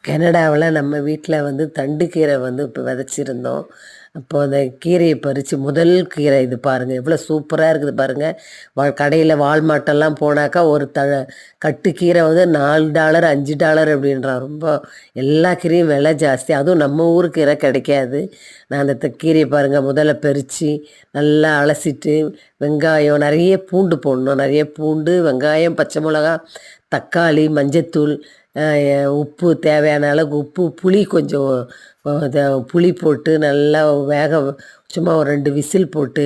கனடாவில் நம்ம வீட்டில் வந்து தண்டுக்கீரை வந்து இப்போ விதைச்சிருந்தோம். அப்போ அந்த கீரையை பறித்து முதல் கீரை இது பாருங்கள் எவ்வளோ சூப்பராக இருக்குது பாருங்கள். கடையில் வால்மார்ட்டெல்லாம் போனாக்கா ஒரு கட்டு கீரை வந்து $4 $5 அப்படின்றான். ரொம்ப எல்லா கீரையும் விலை ஜாஸ்தி, அதுவும் நம்ம ஊர் கீரை கிடைக்காது. நான் அந்த கீரையை பாருங்கள் முதல்ல பறித்து நல்லா அலசிட்டு வெங்காயம் நிறைய பூண்டு போடணும், நிறைய பூண்டு வெங்காயம் பச்சை மிளகா தக்காளி மஞ்சத்தூள் உப்பு தேவையான அளவுக்கு உப்பு புளி கொஞ்சம் புளி போட்டு நல்லா சும்மா ஒரு 2 விசில் போட்டு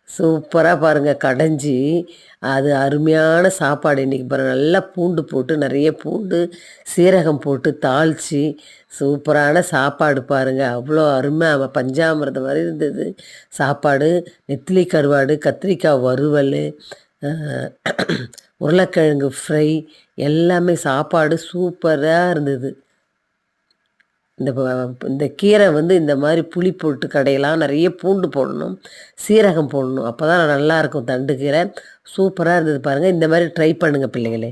சூப்பராக பாருங்கள் கடைஞ்சி அது அருமையான சாப்பாடு. இன்றைக்கி பாருங்கள் நல்லா பூண்டு போட்டு நிறைய பூண்டு சீரகம் போட்டு தாளித்து சூப்பரான சாப்பாடு பாருங்கள். அவ்வளோ அருமை பஞ்சாமிர்தம் மாதிரி இருந்தது சாப்பாடு. நெத்திலி கருவாடு கத்திரிக்காய் வறுவல் உருளைக்கிழங்கு ஃப்ரை எல்லாமே சாப்பாடு சூப்பராக இருந்தது. இந்த கீரை வந்து இந்த மாதிரி புளி போட்டு கடையெல்லாம் நிறைய பூண்டு போடணும், சீரகம் போடணும், அப்போ தான் நல்லாயிருக்கும். தண்டு கீரை சூப்பராக இருந்தது பாருங்கள். இந்த மாதிரி ட்ரை பண்ணுங்கள் பிள்ளைகளே.